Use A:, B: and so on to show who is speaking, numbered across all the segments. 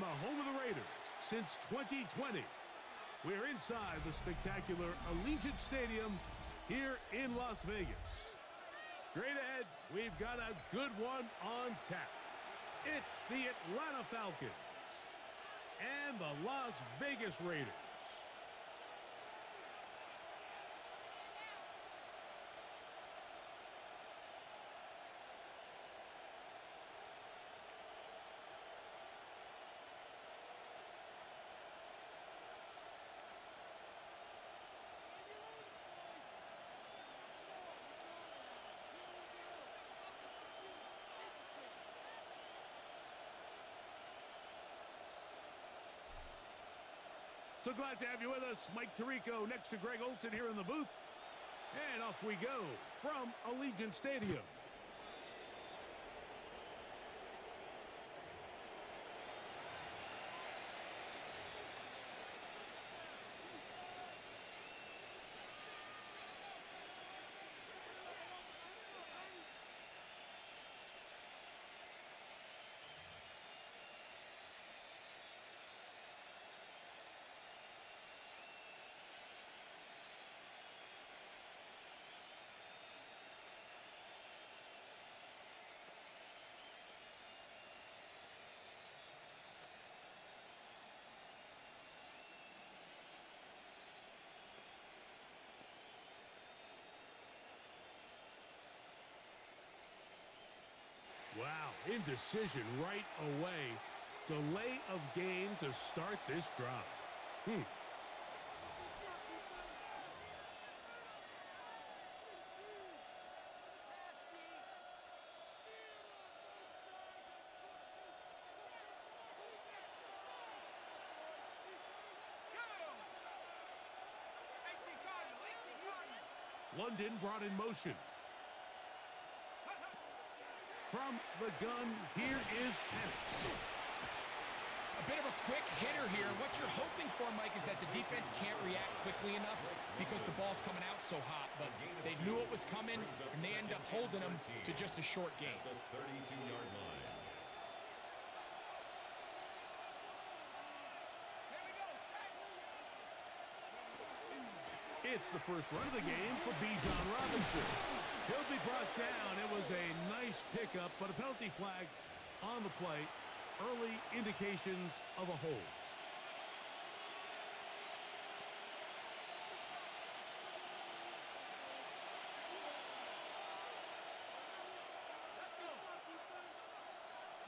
A: the home of the Raiders since 2020. We're inside the spectacular Allegiant Stadium here in Las Vegas. Straight ahead, we've got a good one on tap. It's the Atlanta Falcons and the Las Vegas Raiders. So glad to have you with us. Mike Tirico next to Greg Olson here in the booth. And off we go from Allegiant Stadium. Wow, indecision right away. Delay of game to start this drive. London brought in motion. From the gun, here is Penix.
B: A bit of a quick hitter here. What you're hoping for, Mike, is that the defense can't react quickly enough because the ball's coming out so hot. But they knew it was coming, and they end up holding them to just a short gain.
C: The 32-yard line.
A: It's the first run of the game for Bijan Robinson. He'll be brought down. It was a nice pickup, but a penalty flag on the play. Early indications of a hold.
D: Let's go.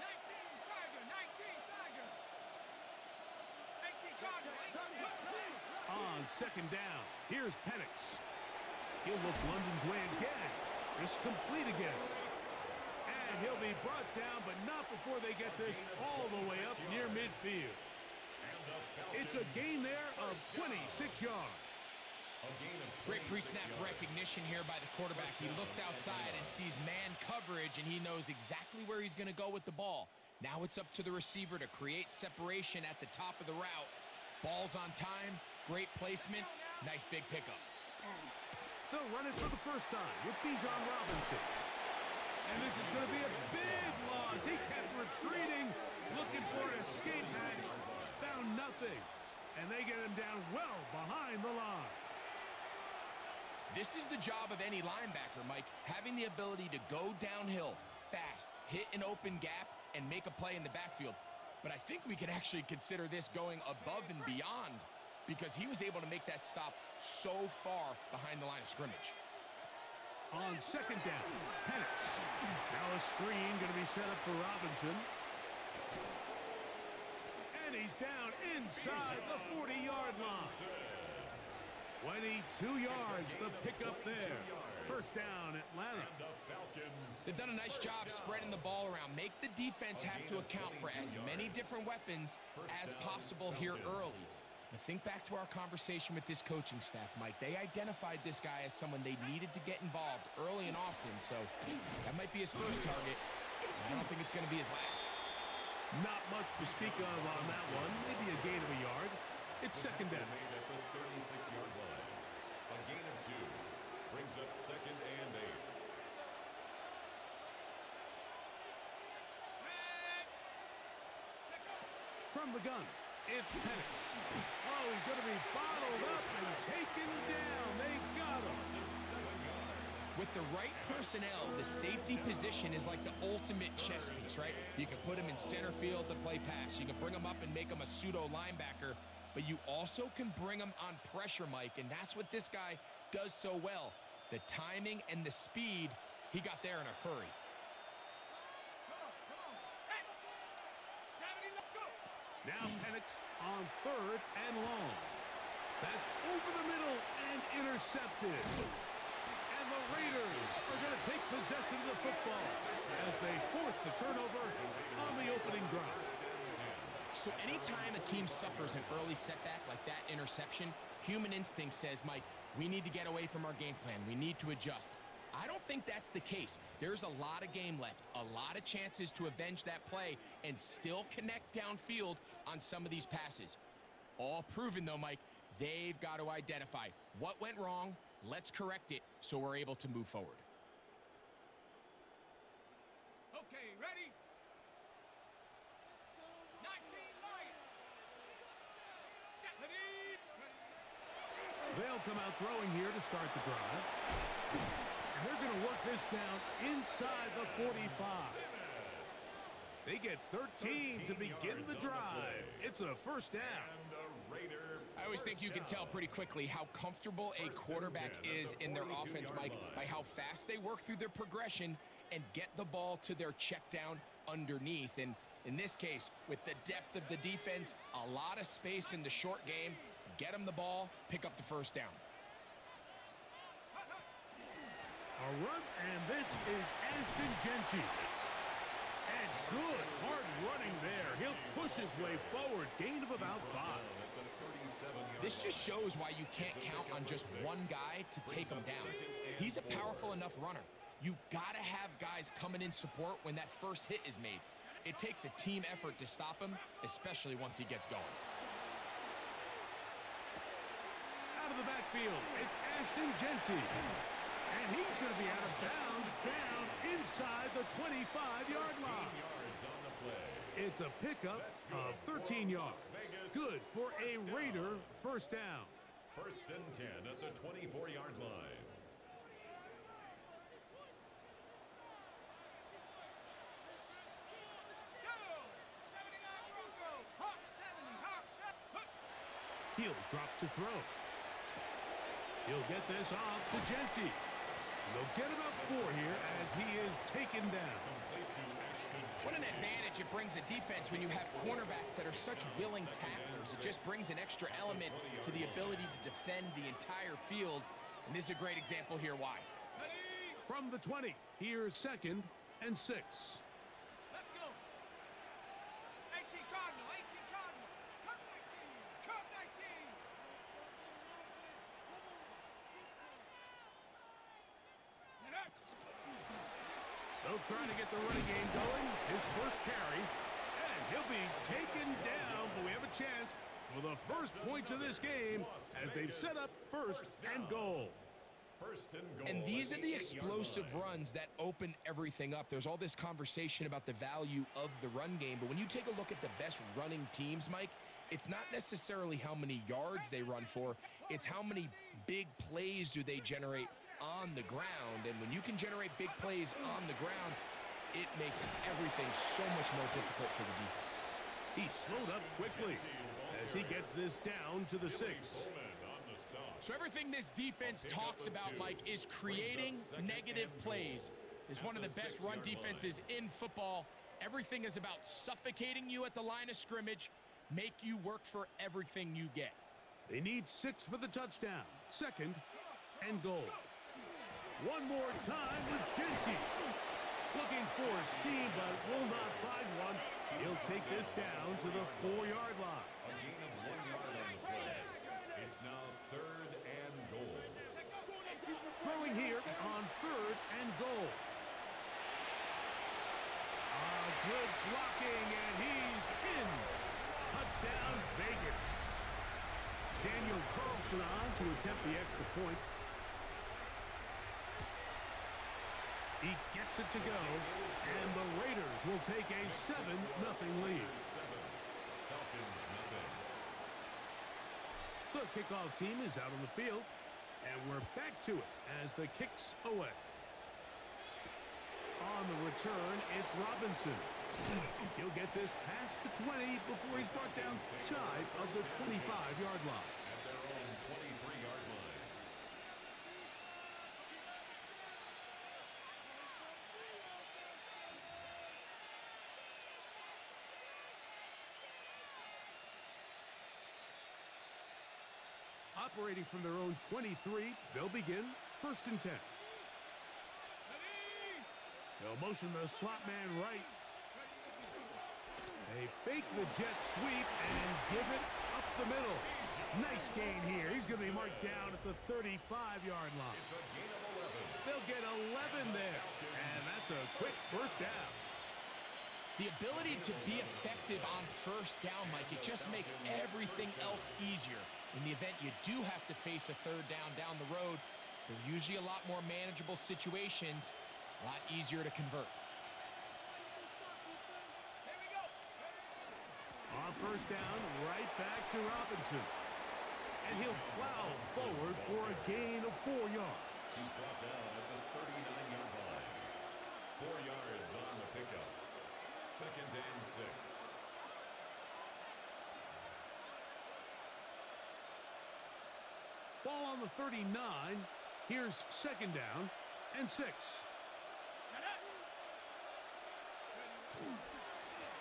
D: 19 Tiger. 18 Tiger.
A: On second down, here's Penix. He'll look London's way again. Just complete again. And he'll be brought down, but not before they get this all the way up near midfield. It's a gain there of 26 yards.
B: Great pre-snap recognition here by the quarterback. He looks outside and sees man coverage, and he knows exactly where he's going to go with the ball. Now it's up to the receiver to create separation at the top of the route. Ball's on time, great placement, nice big pickup.
A: They'll run it for the first time with Bijan Robinson. And this is going to be a big loss. He kept retreating, looking for an escape hatch. Found nothing. And they get him down well behind the line.
B: This is the job of any linebacker, Mike, having the ability to go downhill fast, hit an open gap, and make a play in the backfield. But I think we can actually consider this going above and beyond because he was able to make that stop so far behind the line of scrimmage.
A: On second down, Penix. Now a screen going to be set up for Robinson. And he's down inside the 40-yard line. 22 yards, the pickup there. First down, Atlanta.
B: They've done a nice job spreading the ball around. Make the defense have to account for as many different weapons as possible here early. But think back to our conversation with this coaching staff, Mike. They identified this guy as someone they needed to get involved early and often, so that might be his first target. I don't think it's going to be his last.
A: Not much to speak of on that one. Maybe a gain of a yard. It's second down.
C: Made at the 36-yard line. A gain of 2 brings up second and 8.
A: From the gun, it's Penix. Oh, he's going to be bottled up and taken down. They got him.
B: With the right personnel, the safety position is like the ultimate chess piece, right? You can put him in center field to play pass. You can bring him up and make him a pseudo linebacker, but you also can bring him on pressure, Mike, and that's what this guy does so well. The timing and the speed, he got there in a hurry.
D: Come on, set. 70, let's go.
A: Now Penix on third and long. That's over the middle and intercepted. And the Raiders are going to take possession of the football as they force the turnover on the opening drive.
B: So anytime a team suffers an early setback like that interception, human instinct says, Mike, we need to get away from our game plan. We need to adjust. I don't think that's the case. There's a lot of game left, a lot of chances to avenge that play and still connect downfield on some of these passes. All proven, though, Mike, they've got to identify what went wrong. Let's correct it so we're able to move forward.
D: Okay, ready? 19 Lions. Set. Ready.
A: They'll come out throwing here to start the drive. And they're going to work this down inside the 45. They get 13 to begin the drive. It's a first down.
B: I always think you can tell pretty quickly how comfortable a quarterback is in their offense, Mike, by how fast they work through their progression and get the ball to their check down underneath. And in this case, with the depth of the defense, a lot of space in the short game, get them the ball, pick up the first down.
A: A run, and this is Ashton Genty. And good, hard running there. He'll push his way forward, gain of about 5.
B: This just shows why you can't count on just one guy to take him down. He's a powerful enough runner. You gotta have guys coming in support when that first hit is made. It takes a team effort to stop him, especially once he gets going.
A: Out of the backfield, it's Ashton Genty. And he's going to be out of bounds down inside the 25-yard line. It's a pickup of 13 yards. Good for a Raider first down.
C: First and 10 at the 24-yard line.
D: Go. 79 Bronco. Hawk 7. Hawk 7.
A: He'll drop to throw. He'll get this off to Genty. They'll get about 4 here as he is taken down.
B: What an advantage it brings a defense when you have cornerbacks that are such willing tacklers. It just brings an extra element to the ability to defend the entire field. And this is a great example here why.
D: Ready.
A: From the 20, here's second and 6.
D: Let's go. 18 Cardinal. 18 Cardinal. Curve 19. Curve 19.
A: They'll try to get the running game going. His first carry. And he'll be taken down, but we have a chance for the first points of this game as they've set up first and goal.
B: And these are the explosive runs that open everything up. There's all this conversation about the value of the run game, but when you take a look at the best running teams, Mike, it's not necessarily how many yards they run for, it's how many big plays do they generate on the ground. And when you can generate big plays on the ground, it makes everything so much more difficult for the defense.
A: He slowed up quickly as he gets this down to the 6.
B: So everything this defense talks about, Mike, is creating negative plays. It's one of the best run defenses in football. Everything is about suffocating you at the line of scrimmage, make you work for everything you get.
A: They need 6 for the touchdown. Second and goal. One more time with Genty. Looking for a seam, but will not find one. He'll take this down to the 4-yard line.
C: A gain of 1 yard on the play. It's now third and goal.
A: Throwing here on third and goal. Good blocking, and he's in. Touchdown, Vegas. Daniel Carlson on to attempt the extra point. He gets it to go, and the Raiders will take a 7-0 lead. The kickoff team is out on the field, and we're back to it as the kick's away. On the return, it's Robinson. He'll get this past the 20 before he's brought down shy of the 25-yard line.
C: At their own 23-yard line.
A: Operating from their own 23, they'll begin 1st and 10. They'll motion the slot man right. They fake the jet sweep and give it up the middle. Nice gain here. He's going to be marked down at the 35-yard line.
C: It's a gain of 11.
A: They'll get 11 there, and that's a quick first down.
B: The ability to be effective on first down, Mike, it just makes everything else easier. In the event you do have to face a third down the road, they're usually a lot more manageable situations, a lot easier to convert.
A: On first down, right back to Robinson. And he'll plow forward for a gain of 4 yards.
C: He's brought down at the 39-yard line. 4 yards on the pickup. 2nd and 6.
A: Ball on the 39. Here's 2nd down and 6.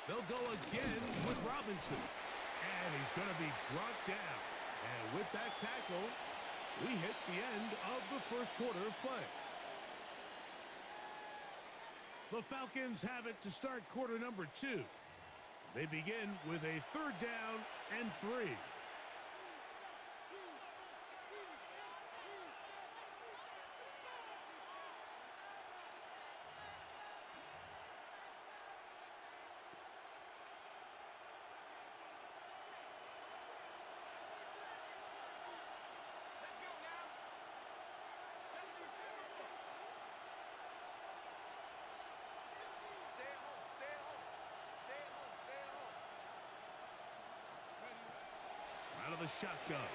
A: They'll go again with Robinson. And he's going to be brought down. And with that tackle, we hit the end of the first quarter of play. The Falcons have it to start quarter number 2. They begin with a 3rd down and 3. Out of the shotgun.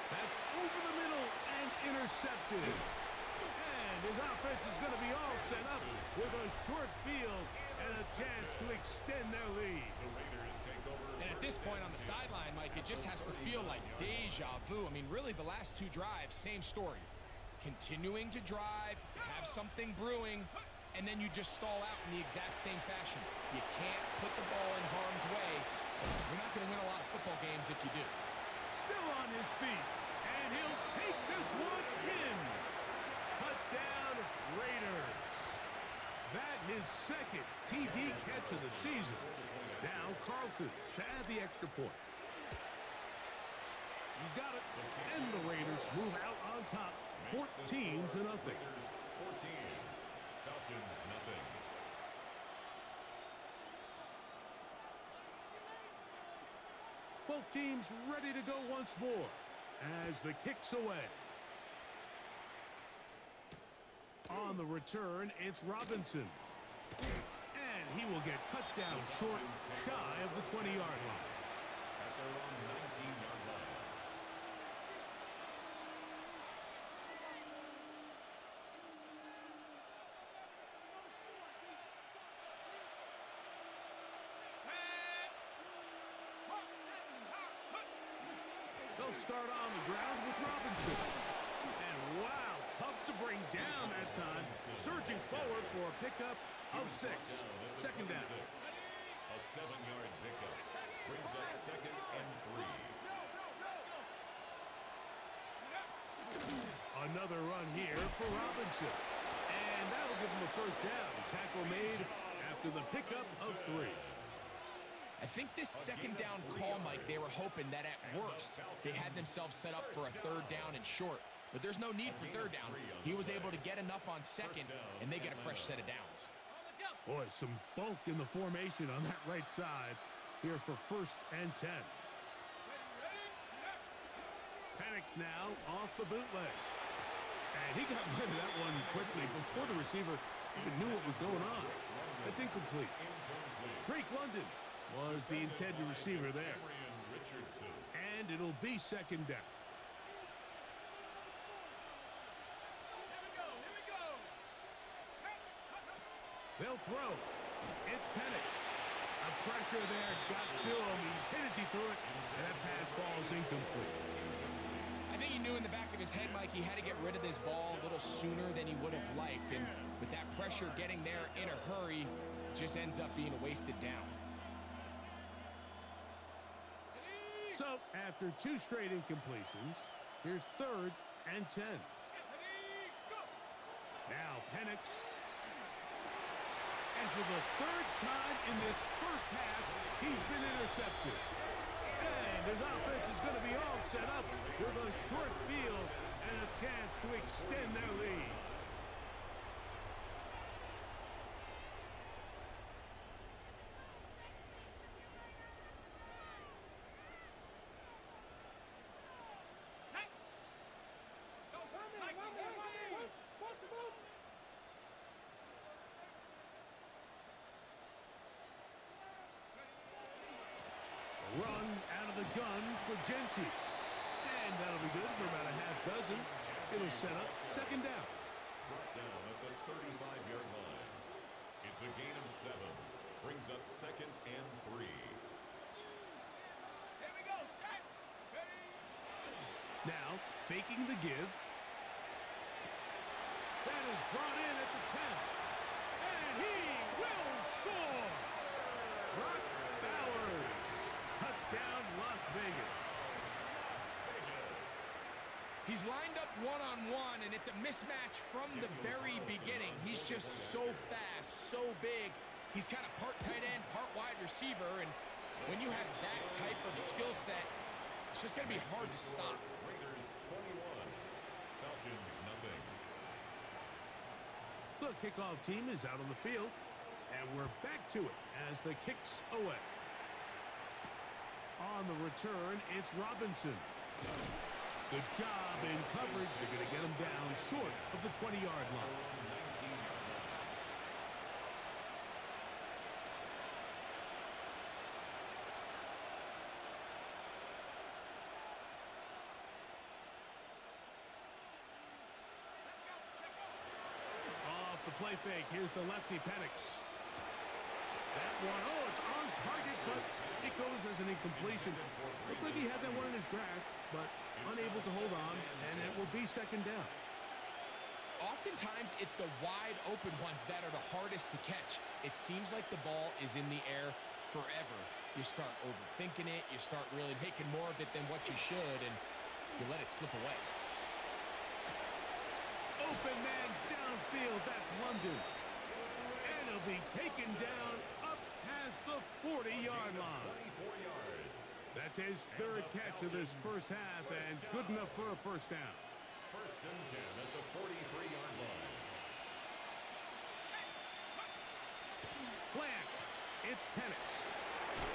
A: That's over the middle and intercepted. And his offense is going to be all set up with a short field and a chance to extend their lead.
C: The Raiders take over.
B: And at this point on the sideline, Mike, it just has to feel like deja vu. I mean, really, the last 2 drives, same story. Continuing to drive, have something brewing, and then you just stall out in the exact same fashion. You can't put the ball in harm's way. You're not going to win a lot of football games if you do.
A: Still on his feet, and he'll take this one in. Touchdown, Raiders. That his 2nd TD catch of the season. Now Carlson to add the extra point. He's got it, and the Raiders move out on top, 14-0.
C: 14. Falcons nothing.
A: Both teams ready to go once more as the kick's away. On the return, it's Robinson. And he will get cut down short, shy of the 20-yard line.
C: At their own 19-yard line.
A: They'll start on the ground with Robinson. And wow, tough to bring down that time. Surging forward for a pickup of 6. 2nd down.
C: A 7-yard pickup. Brings up 2nd and 3.
A: Another run here for Robinson. And that'll give him a first down. Tackle made after the pickup of 3.
B: I think this 2nd down call, Mike, they were hoping that at worst they had themselves set up for a 3rd down and short. But there's no need for 3rd down. He was able to get enough on 2nd, and they get a fresh set of downs.
A: Boy, some bulk in the formation on that right side here for 1st and 10. Panics now off the bootleg. And he got rid of that one quickly before the receiver even knew what was going on. That's incomplete. Drake London was the intended receiver there. And it'll be second down.
D: Here we go.
A: They'll throw. It's Penix. A pressure there got to him. He's hit as he threw it, and that pass falls incomplete.
B: I think he knew in the back of his head, Mike, he had to get rid of this ball a little sooner than he would have liked. And with that pressure getting there in a hurry, it just ends up being a wasted down.
A: So, after 2 straight incompletions, here's 3rd and 10. Now Penix. And for the 3rd time in this first half, he's been intercepted. And his offense is going to be all set up with a short field and a chance to extend their lead. Run out of the gun for Genty. And that'll be good for about a half dozen. It'll set up second down.
C: Brought down at the 35-yard line. It's a gain of 7. Brings up 2nd and 3.
D: Here we go. Set.
A: Now, faking the give. That is brought in at the 10. And he will score! Brock Bowers. Touchdown, Las Vegas.
B: He's lined up one-on-one, and it's a mismatch from the very beginning. He's just so fast, so big. He's kind of part tight end, part wide receiver, and when you have that type of skill set, it's just going to be hard to stop.
C: Raiders 21. Falcons nothing.
A: The kickoff team is out on the field, and we're back to it as the kick's away. On the return, it's Robinson. Good job in coverage. They're going to get him down short of the 20-yard line. Off the play fake, here's the lefty Penix. That one, oh, it's on target, but it goes as an incompletion. Looked like he had that one in his grasp, but unable to hold on, and it will be second down.
B: Oftentimes, it's the wide open ones that are the hardest to catch. It seems like the ball is in the air forever. You start overthinking it, you start really making more of it than what you should, and you let it slip away.
A: Open man downfield, that's London. And he'll be taken down up past the 40-yard line.
C: 24 yards.
A: That's his 3rd catch of this first half, and good enough for a first down.
C: 1st and 10 at the 43-yard line.
A: Plant. It's Penix.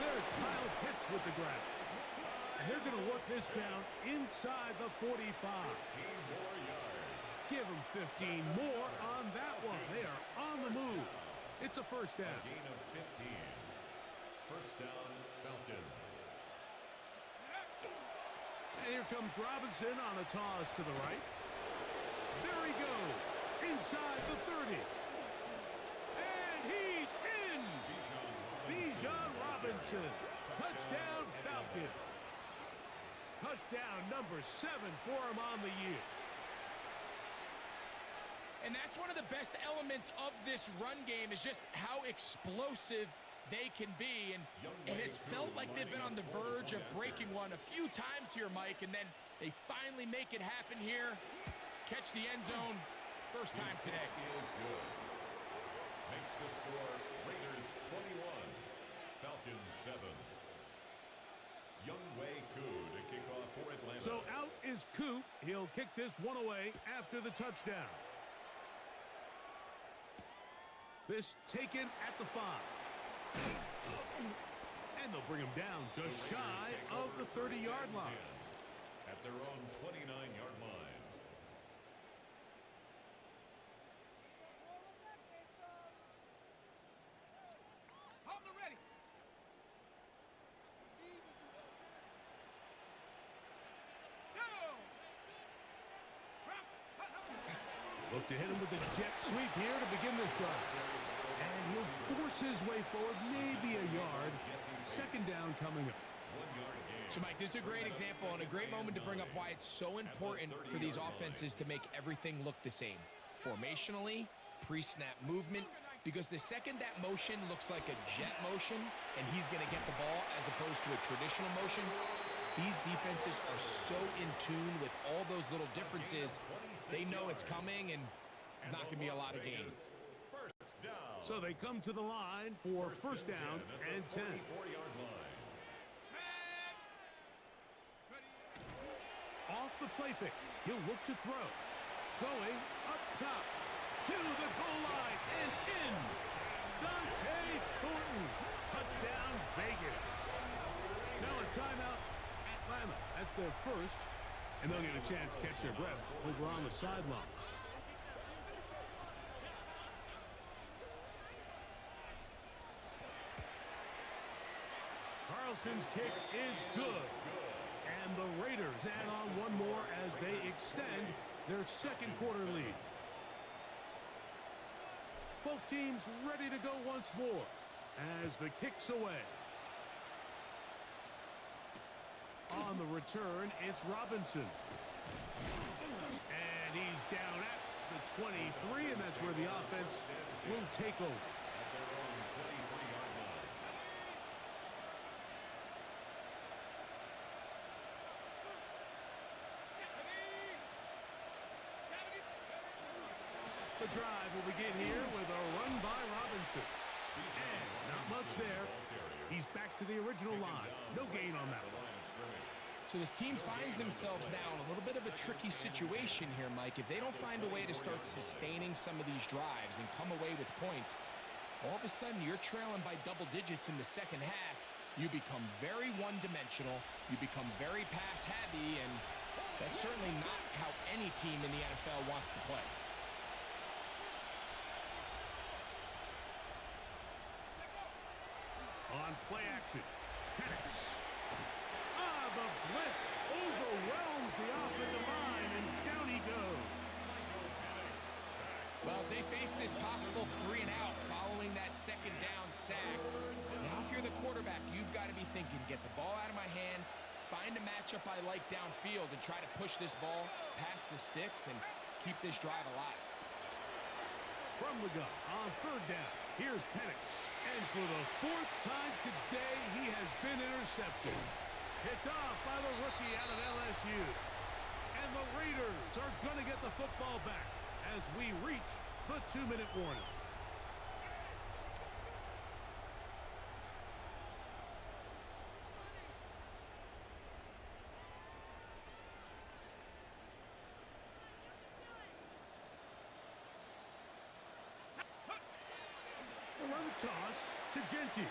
A: There's Kyle Pitts with the grab. And they're going to work this down inside the 45.
C: 15 more yards.
A: Give them 15 more on that one. They are on the move. It's a first down.
C: A gain of 15. First down, Falcons.
A: And here comes Robinson on a toss to the right. There he goes. Inside the 30. And he's in. Bijan Robinson. Touchdown, Falcons. Touchdown number 7 for him on the year.
B: And that's one of the best elements of this run game is just how explosive they can be. And it has felt like they've been on the verge of breaking one a few times here, Mike, and then they finally make it happen here. Catch the end zone first time today.
C: Is good. Makes the score Raiders 21, Falcons 7. Younghoe Koo to kick off for Atlanta.
A: So out is Koo. He'll kick this one away after the touchdown. This taken at the 5. And they'll bring him down just shy of the 30-yard line.
C: At their own 29-yard line.
D: Hold the ready.
A: to hit him with the jet sweep here to begin this drive. And he'll force his way forward, maybe a yard. Second down coming up.
B: So, Mike, this is a great example and a great moment to bring up why it's so important for these offenses to make everything look the same. Formationally, pre-snap movement, because the second that motion looks like a jet motion and he's going to get the ball as opposed to a traditional motion, these defenses are so in tune with all those little differences. They know it's coming and there's not going to be a lot of gain.
A: So they come to the line for first down and 10. Off the play fake, he'll look to throw. Going up top to the goal line and in. Dante Thornton, touchdown Vegas. Now a timeout, Atlanta. That's their first, and they'll get a chance to catch their breath over on the sideline. Carlson's kick is good. And the Raiders add on one more as they extend their second quarter lead. Both teams ready to go once more as the kick's away. On the return, it's Robinson. And he's down at the 23, and that's where the offense will take over. The drive will begin here with a run by Robinson. And not much there. He's back to the original line. No gain on that one.
B: So this team finds themselves now in a little bit of a tricky situation here, Mike. If they don't find a way to start sustaining some of these drives and come away with points, all of a sudden you're trailing by double digits in the second half. You become very one-dimensional. You become very pass-heavy, and that's certainly not how any team in the NFL wants to play.
A: On play action, Penix. The blitz overwhelms the offensive line, and down he goes.
B: Well, as they face this possible 3 and out following that second down sack, now if you're the quarterback, you've got to be thinking, get the ball out of my hand, find a matchup I like downfield, and try to push this ball past the sticks and keep this drive alive.
A: From the gun on third down, here's Penix. And for the 4th time today, he has been intercepted. Picked off by the rookie out of LSU. And the Raiders are going to get the football back as we reach the 2-minute warning. Run the toss to Genty.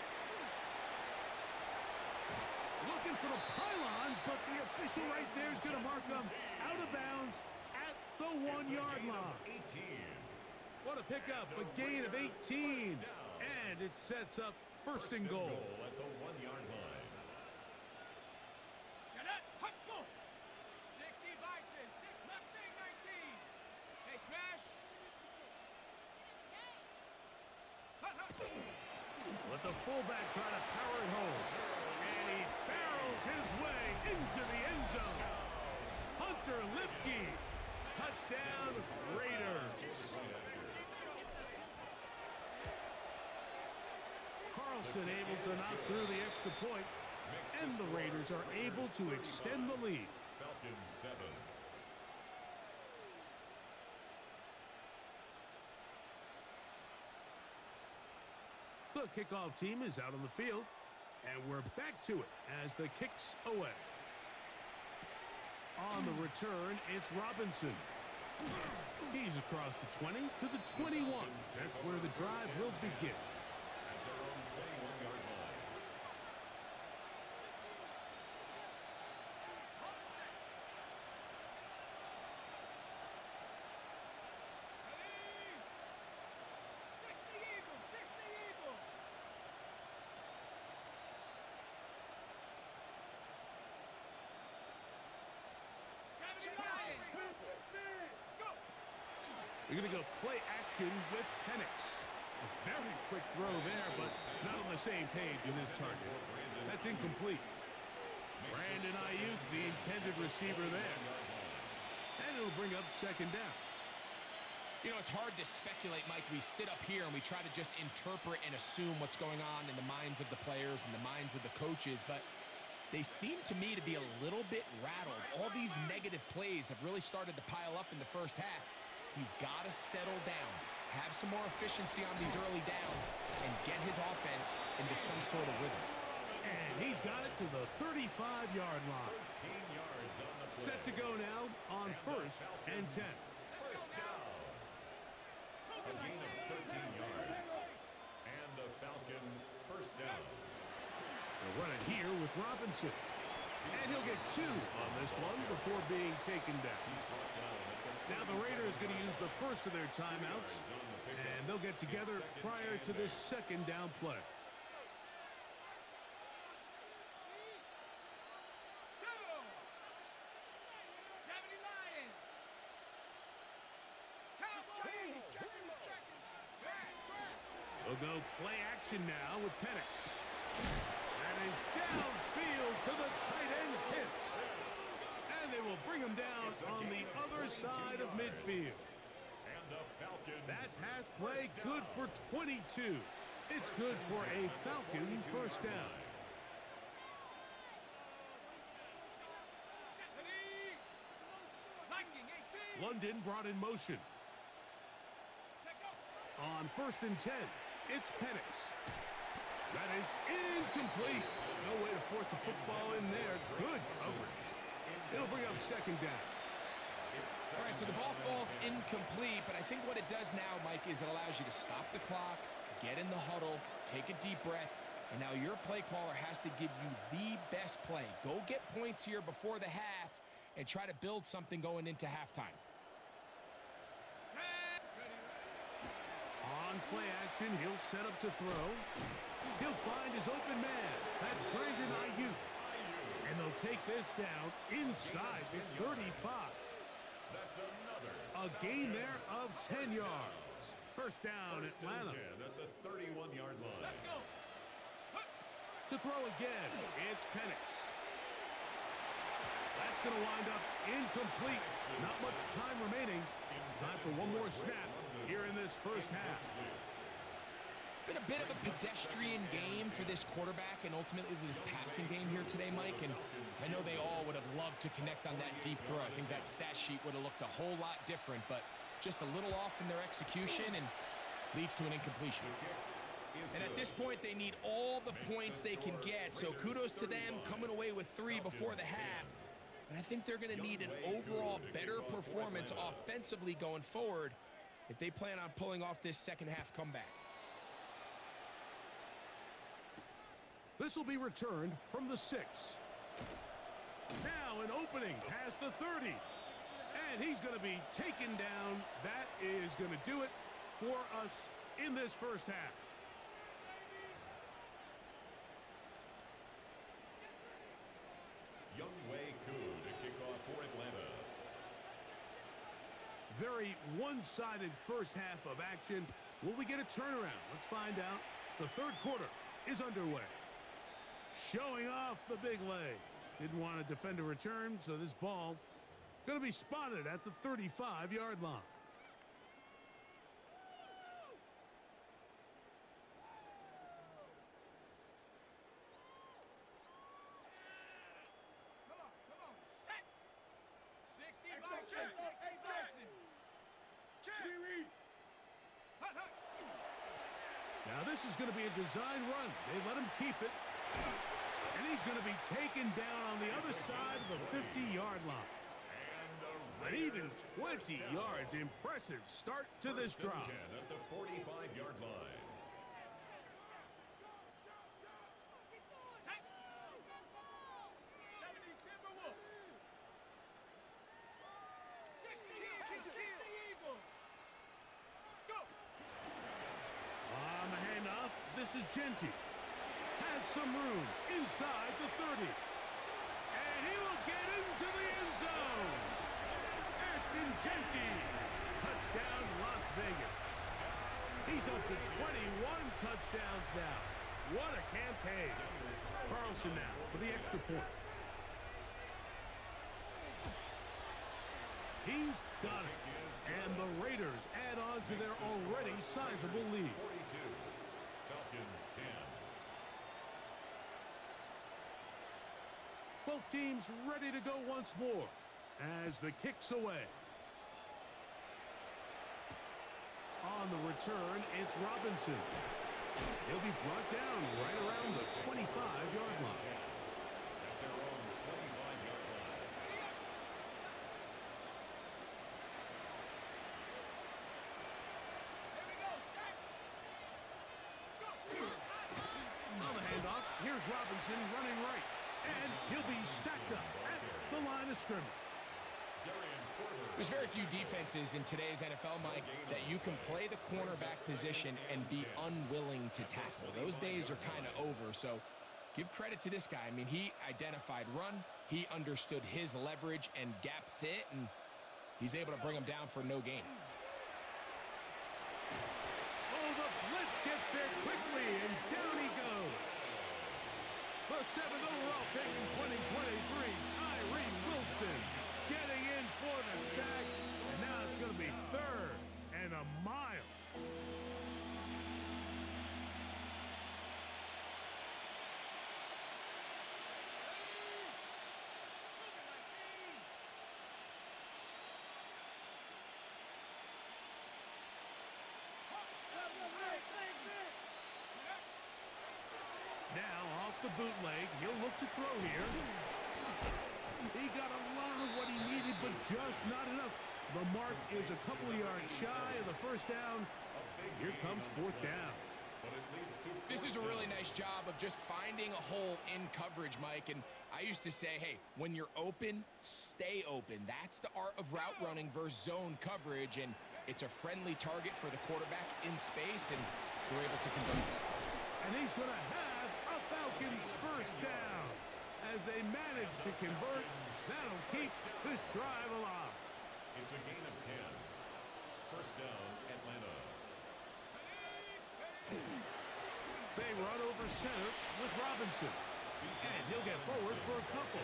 A: Looking for the pylon, but the official right there is going to mark him out of bounds at the 1-yard line. What a pickup, a gain of 18. And it sets up first and goal.
C: At the 1-yard line.
D: Shut up! Hut, go! 60 Bison, 6 Mustang 19. Hey, smash!
A: Let the fullback try to power it home. And he barrels his way into the end zone. Hunter Lipke. Touchdown, Raiders. Carlson able to knock through the extra point. And the Raiders are able to extend the lead.
C: Falcons 7.
A: The kickoff team is out on the field, and we're back to it as the kick's away. On the return, it's Robinson. He's across the 20 to the 21. That's where the drive will begin.
C: At their own 21-yard line.
A: You're going to go play action with Penix. A very quick throw there, but not on the same page in this target. That's incomplete. Brandon Ayuk, the intended receiver there. And it'll bring up second down.
B: You know, it's hard to speculate, Mike. We sit up here and we try to just interpret and assume what's going on in the minds of the players and the minds of the coaches, but they seem to me to be a little bit rattled. All these negative plays have really started to pile up in the first half. He's got to settle down, have some more efficiency on these early downs, and get his offense into some sort of rhythm.
A: And he's got it to the 35-yard line.
C: 13 yards on the play.
A: Set to go now on first and 10.
C: First down. A gain of 13 yards. And the Falcon first down.
A: They'll run it here with Robinson. And he'll get 2 on this one before being taken down. Now the Raiders going to use the first of their timeouts, and they'll get together prior to this second down play. They'll go play action now with Penix. That is downfield to the tight end Pitts. And they will bring him down on the other side of midfield. That pass play good for 22. It's good for a Falcon first down. London brought in motion. On first and 10, it's Penix. That is incomplete. No way to force the football in there. Good coverage. It'll bring up second down.
B: All right, so the ball falls incomplete, but I think what it does now, Mike, is it allows you to stop the clock, get in the huddle, take a deep breath, and now your play caller has to give you the best play. Go get points here before the half and try to build something going into halftime.
A: On play action, he'll set up to throw. He'll find his open man. That's Brandon Ayuk. And they'll take this down inside the 35. A gain there of 10 yards. First down, Atlanta.
C: At the 31-yard line.
D: Let's go.
A: To throw again, it's Penix. That's going to wind up incomplete. Not much time remaining. Time for one more snap here in this first half.
B: It's been a bit of a pedestrian game for this quarterback and ultimately this passing game here today, Mike. And I know they all would have loved to connect on that deep throw. I think that stat sheet would have looked a whole lot different, but just a little off in their execution and leads to an incompletion. And at this point, they need all the points they can get. So kudos to them coming away with 3 before the half. But I think they're going to need an overall better performance offensively going forward if they plan on pulling off this second half comeback.
A: This will be returned from the 6. Now an opening past the 30. And he's going to be taken down. That is going to do it for us in this first half.
C: Younghoe Koo to kick off for Atlanta.
A: Very one-sided first half of action. Will we get a turnaround? Let's find out. The third quarter is underway. Showing off the big leg. Didn't want to defend a return, so this ball going to be spotted at the 35-yard line.
D: Come on, set. 60 Bison, 60 Bison.
A: Now this is going to be a design run. They let him keep it. And he's going to be taken down on the other side of the 50-yard line. But even 20 yards. Impressive start to this drive.
C: At the 45-yard line.
A: On the handoff, this is Genty. Has some room inside the 30. And he will get into the end zone. Ashton Genty. Touchdown line. Vegas. He's up to 21 touchdowns now. What a campaign. Carlson now for the extra point. He's got it. And the Raiders add on to their already sizable lead.
C: 42. Falcons 10.
A: Both teams ready to go once more as the kick's away. On the return, it's Robinson. He'll be brought down right around the 25-yard line.
C: At their own 25-yard line.
D: Here we go, set. Go.
A: On the handoff, here's Robinson running right. And he'll be stacked up at the line of scrimmage.
B: There's very few defenses in today's NFL, Mike, that you can play the cornerback position and be unwilling to tackle. Those days are kind of over, so give credit to this guy. I mean, he identified run, he understood his leverage and gap fit, and he's able to bring him down for no gain.
A: Oh, the blitz gets there quickly, and down he goes. The 7th overall pick in 2023, Tyree Wilson, getting in for the sack, and now it's going to be 3rd and a mile. Now off the bootleg, he'll look to throw here. He got a lot of what he needed, but just not enough. The mark is a couple of yards shy of the first down. Here comes 4th down.
B: This is a really nice job of just finding a hole in coverage, Mike. And I used to say, hey, when you're open, stay open. That's the art of route running versus zone coverage. And it's a friendly target for the quarterback in space, and they're able to convert.
A: And he's going to have a Falcons first down. As they manage to convert, that'll keep this drive alive.
C: It's a gain of 10. First down, Atlanta.
A: They run over center with Robinson. And he'll get forward for a couple.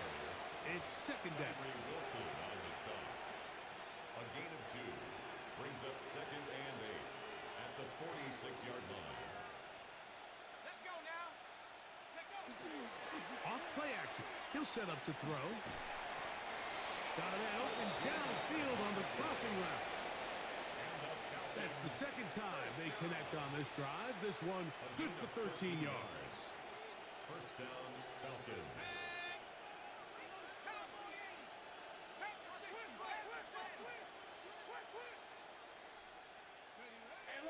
A: It's 2nd down.
C: Wilson on the stop. A gain of 2. Brings up 2nd and 8 at the 46-yard line.
D: Let's go now. Take go.
A: Off play action. He'll set up to throw. Donovan opens downfield on the crossing route. That's the 2nd time they connect on this drive. This one good for 13 yards.
C: First down, Falcons.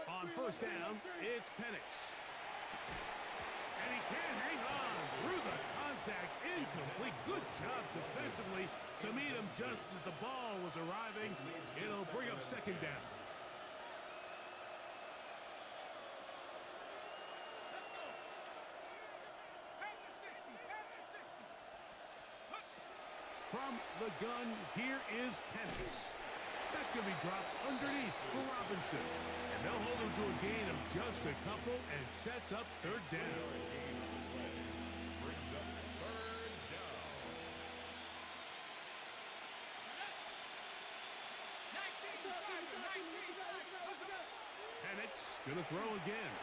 A: On first down, it's Penix. And he can't hang on through the contact. Incomplete. Good job defensively to meet him just as the ball was arriving. It'll bring up 2nd down. From the gun, here is Penix. That's going to be dropped underneath for Robinson. And they'll hold him to a gain of just a couple and sets up 3rd down.
C: Brings up 3rd down.
D: 19.
A: Penix going to throw again.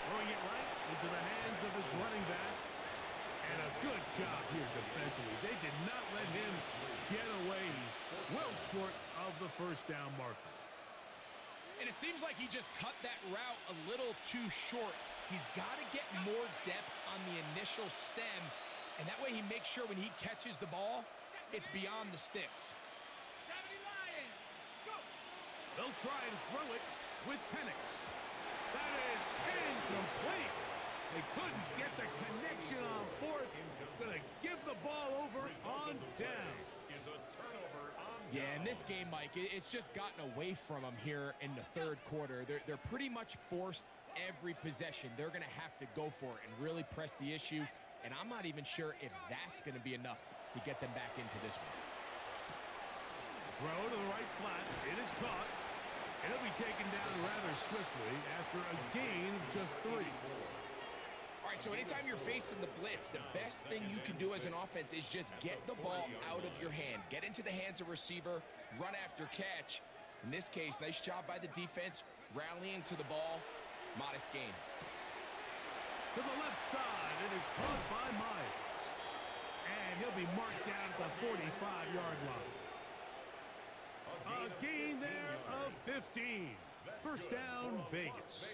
A: Throwing it right into the hands of his running back. And a good job here defensively. They did not let him get away. He's well short of the first down marker.
B: And it seems like he just cut that route a little too short. He's got to get more depth on the initial stem, and that way he makes sure when he catches the ball, it's beyond the sticks.
D: 70 Lions. Go.
A: They'll try and throw it with Penix. That is incomplete. They couldn't get the connection on 4th. Gonna give the ball over on down.
C: Is a turnover on
B: Yeah, in this game, Mike, it's just gotten away from them here in the 3rd quarter. They're pretty much forced every possession. They're going to have to go for it and really press the issue. And I'm not even sure if that's going to be enough to get them back into this one.
A: Throw to the right flat. It is caught. And he'll be taken down rather swiftly after a gain of just 3.
B: All right, so anytime you're facing the blitz, the best thing you can do as an offense is just get the ball out of your hand. Get into the hands of receiver, run after catch. In this case, nice job by the defense, rallying to the ball. Modest gain.
A: To the left side, it is caught by Myers. And he'll be marked down at the 45-yard line. A gain there of 15. First down, Vegas.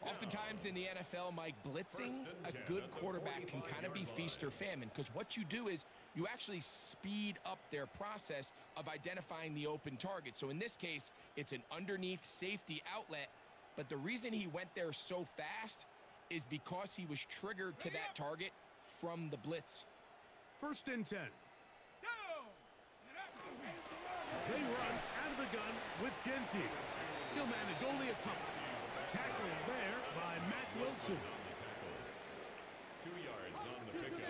B: Oftentimes in the NFL, Mike, blitzing a good quarterback can kind of be feast or famine, because what you do is you actually speed up their process of identifying the open target. So in this case, it's an underneath safety outlet, but the reason he went there so fast is because he was triggered to that target from the blitz.
A: First and 10. They run out of the gun with Genty. He'll manage only a couple. Tackle there by Matt Wilson.
C: 2 yards on the pickup.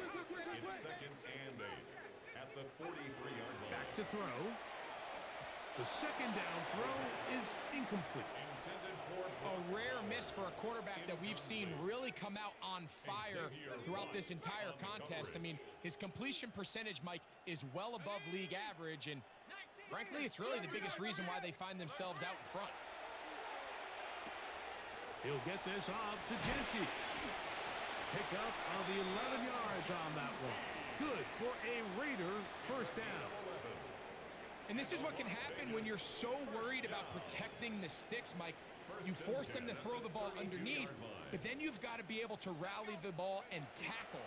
C: It's second and 8 at the 43-yard line.
A: Back to throw. The second down throw is incomplete.
B: A rare miss for a quarterback that we've seen really come out on fire throughout this entire contest. I mean, his completion percentage, Mike, is well above league average, and frankly, it's really the biggest reason why they find themselves out in front.
A: He'll get this off to Genty. Pick up of the 11 yards on that one. Good for a Raider first down.
B: And this is what can happen when you're so worried about protecting the sticks, Mike. You force them to throw the ball underneath, but then you've got to be able to rally the ball and tackle.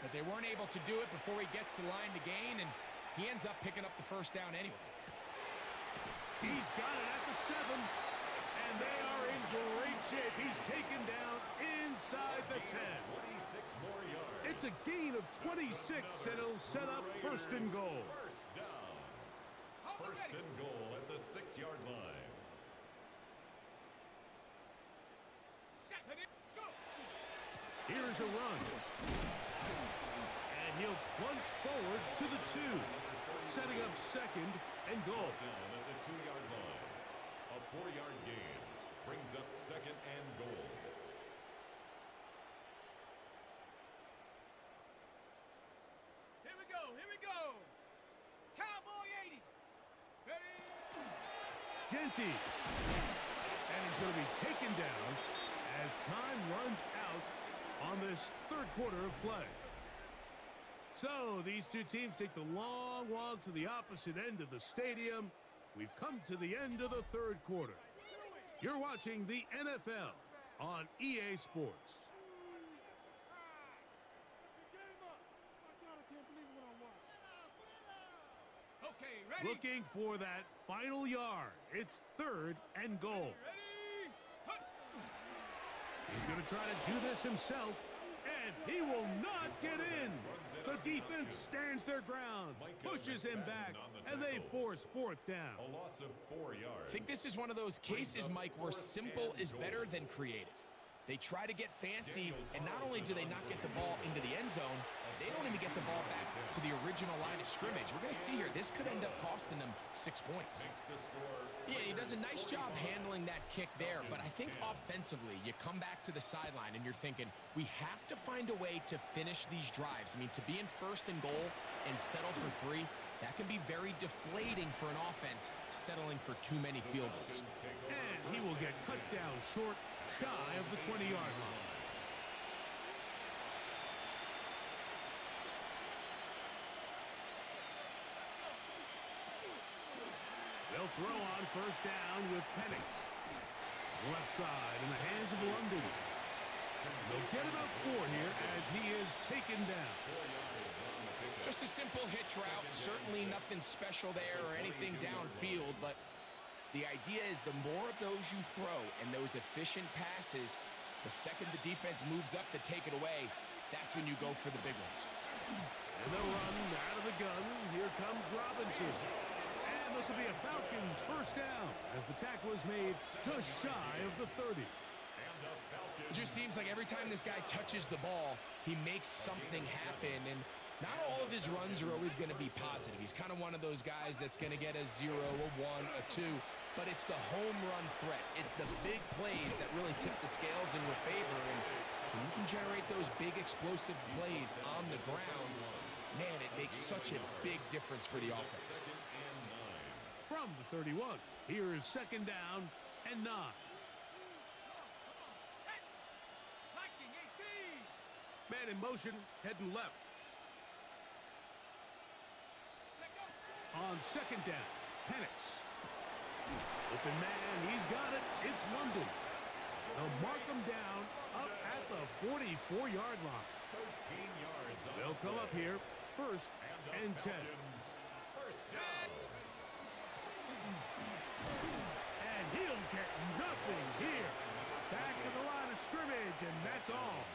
B: But they weren't able to do it before he gets the line to gain, and he ends up picking up the first down anyway.
A: He's got it at the 7, and they are in great shape. He's taken down inside the 10.
C: 26 more yards.
A: It's a gain of 26, and it'll set up first and goal.
C: First down. First and goal at the 6-yard line.
A: Here's a run. And he'll plunge forward to the 2, setting up second and goal.
C: Down at the 2-yard line. A 4-yard gain brings up second and goal.
D: Here we go, here we go. Cowboy 80. Ready?
A: Genty. And he's going to be taken down as time runs out on this third quarter of play. So these two teams take the long walk to the opposite end of the stadium. We've come to the end of the third quarter. You're watching the NFL on EA Sports.
D: Okay, ready?
A: Looking for that final yard. It's third and goal.
D: Ready? Hut.
A: He's going to try to do this himself, and he will not get in. The defense stands their ground, pushes him back, and they force fourth down.
C: A loss of 4 yards.
B: I think this is one of those cases, Mike, where simple is better than creative. They try to get fancy, and not only do they not get the ball into the end zone, they don't even get the ball back to the original line of scrimmage. We're going to see here, this could end up costing them 6 points. Yeah, he does a nice job handling that kick there, but I think offensively, you come back to the sideline and you're thinking, we have to find a way to finish these drives. I mean, to be in first and goal and settle for 3, that can be very deflating for an offense settling for too many field goals.
A: And he will get cut down short, shy of the 20-yard line. They'll throw on first down with Penix. Left side in the hands of London. They'll get about 4 here as he is taken down.
B: Just a simple hitch route. Certainly nothing special there or anything downfield, but the idea is the more of those you throw and those efficient passes, the second the defense moves up to take it away, that's when you go for the big ones.
A: And they'll run out of the gun. Here comes Robinson. And this will be a Falcons first down as the tackle is made just shy of the 30.
B: It just seems like every time this guy touches the ball, he makes something happen. And Not all of his runs are always going to be positive. He's kind of one of those guys that's going to get a 0, a 1, a 2, but it's the home run threat. It's the big plays that really tip the scales in your favor, and when you can generate those big explosive plays on the ground, man, it makes such a big difference for the offense.
A: From the 31, here is second down and 9. Man in motion, heading left. On second down, Penix. Open man, he's got it. It's London. They'll mark him down up at the 44-yard line.
C: 13 yards.
A: They'll come up here, first and 10.
C: First down.
A: And he'll get nothing here. Back to the line of scrimmage, and that's all.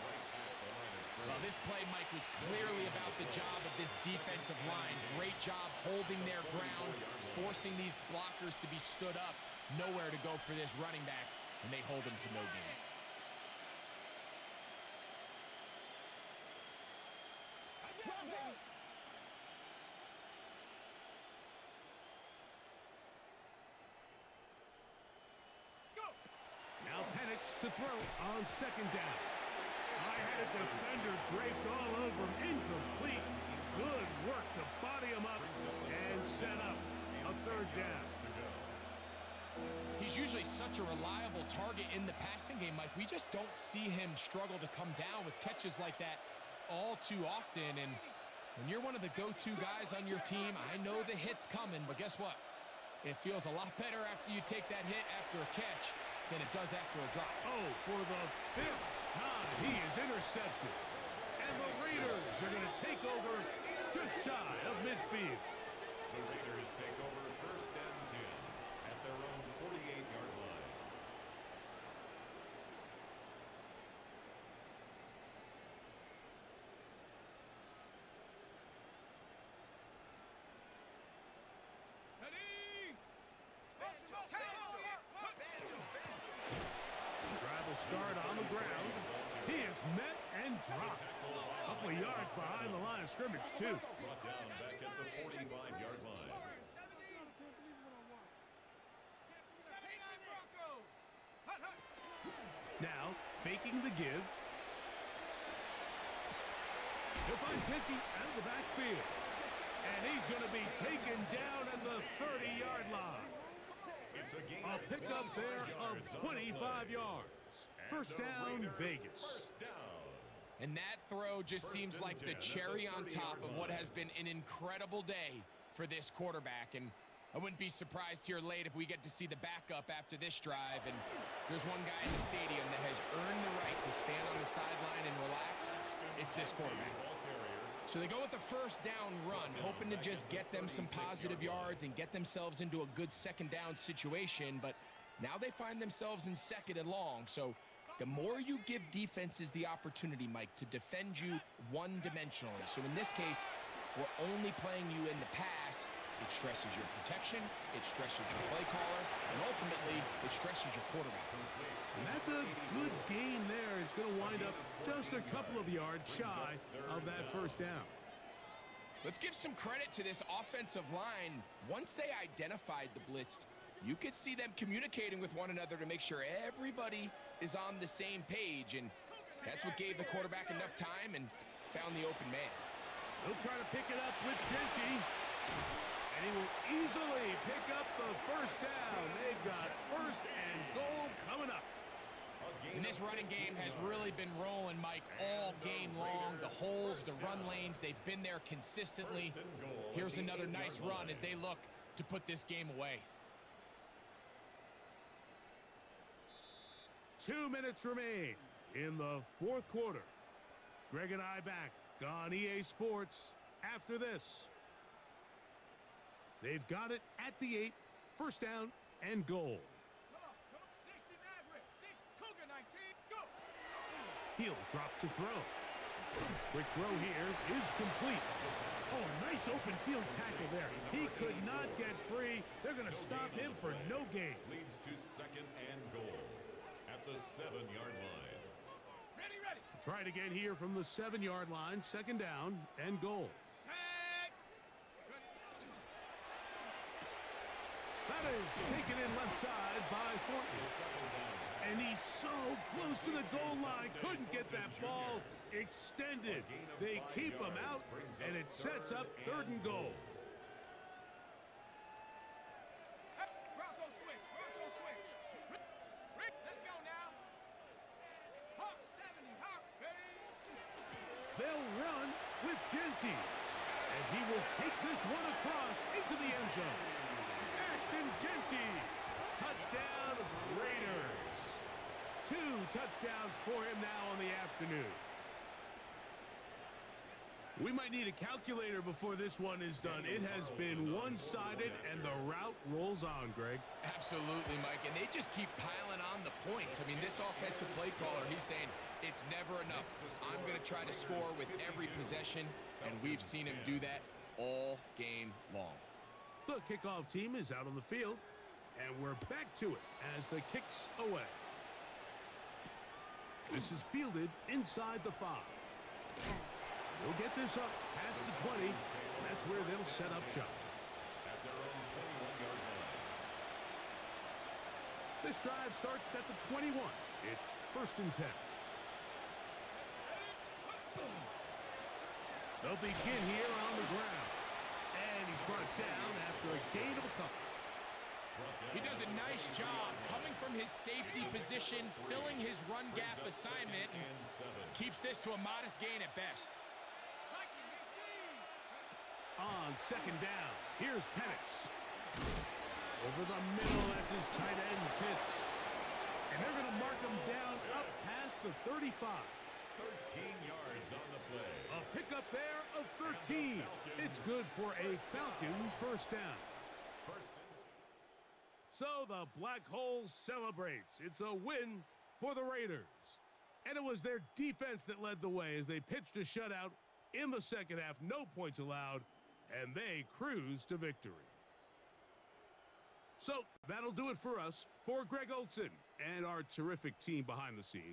B: Well, this play, Mike, was clearly about the job of this defensive line. Great job holding their ground, forcing these blockers to be stood up. Nowhere to go for this running back, and they hold him to no gain.
A: Now Penix to throw on second down. I had a defender draped all over him. Incomplete. Good work to body him up and set up a third down.
B: He's usually such a reliable target in the passing game, Mike. We just don't see him struggle to come down with catches like that all too often. And when you're one of the go-to guys on your team, I know the hit's coming, but guess what? It feels a lot better after you take that hit after a catch than it does after a drop.
A: Oh, for the 5th time, he is intercepted. And the Raiders are going to take over just shy of midfield.
C: The Raiders take over first and 10 at their own 48-yard line.
A: Drive will start on the ground. He is met and dropped. A couple of yards behind the line of scrimmage, too.
C: Brought down back at the 45-yard line.
A: Now, faking the give. He'll find Pinty out of the backfield. And he's going to be taken down at the 30-yard line.
C: It's a gain
A: A
C: of
A: pickup
C: 12
A: there of
C: yards on the
A: 25
C: play.
A: yards.
C: And
A: First
C: the
A: down,
C: Raiders,
A: Vegas.
C: First down.
B: And that throw just
C: First
B: seems
C: and
B: like the
C: 10 at the
B: cherry on
C: 30-yard
B: top of what
C: line.
B: has been an incredible day for this quarterback. And I wouldn't be surprised here late if we get to see the backup after this drive. And there's one guy in the stadium that has earned the right to stand on the sideline and relax. It's this quarterback. So they go with the first down run, hoping to just get them some positive yards and get themselves into a good second down situation. But now they find themselves in second and long. So the more you give defenses the opportunity, Mike, to defend you one-dimensionally. So in this case, we're only playing you in the pass. It stresses your protection, it stresses your play caller, and ultimately, it stresses your quarterback.
A: And that's a good gain there. It's going to wind up just a couple of yards shy of that first down.
B: Let's give some credit to this offensive line. Once they identified the blitz, you could see them communicating with one another to make sure everybody is on the same page, and that's what gave the quarterback enough time and found the open man.
A: He'll try to pick it up with Genty. And he will easily pick up the first down. They've got first and goal coming up.
B: And this running game has really been rolling, Mike, all game long. The holes, the run lanes, they've been there consistently. Here's another nice run as they look to put this game away.
A: 2 minutes remain in the fourth quarter. Greg and I back on EA Sports after this. They've got it at the 8, first down and goal. He'll drop to throw. Quick throw here is complete. Oh, nice open field tackle there. He could not get free. They're going to stop him for no gain.
C: Leads to second and goal at the 7-yard line.
A: Try it again here from the 7-yard line. Second down and goal.
D: Set.
A: That is taken in left side by Thornton. And he's so close to the goal line. Couldn't get that ball extended. They keep him out, and it sets up 3rd and goal.
D: Bronco switch. Bronco switch. Rick, let's go now. Hawk 70. Hawk, ready.
A: They'll run with Genty. And he will take this one across into the end zone. Ashton Genty. Touchdown, Raiders. 2 touchdowns for him now on the afternoon. We might need a calculator before this one is done. It has been one-sided, and the route rolls on, Greg.
B: Absolutely, Mike, and they just keep piling on the points. I mean, this offensive play caller, he's saying it's never enough. I'm going to try to score with every possession, and we've seen him do that all game long.
A: The kickoff team is out on the field, and we're back to it as the kick's away. This is fielded inside the 5. They'll get this up past the 20, and that's where they'll set up shop.
C: At their own 21-yard line.
A: This drive starts at the 21. It's 1st and 10. They'll begin here on the ground. And he's brought down after a gain of a couple.
B: He does a nice job coming from his safety position, filling his run gap assignment, and keeps this to a modest gain at best.
A: On 2nd down, here's Penix. Over the middle, that's his tight end, Pitts. And they're going to mark him down up past the 35.
C: 13 yards on the play.
A: A pickup there of 13. It's good for a Falcon 1st down. So the Black Hole celebrates. It's a win for the Raiders. And it was their defense that led the way as they pitched a shutout in the 2nd half. No points allowed, and they cruised to victory. So that'll do it for us. For Greg Olson and our terrific team behind the scenes.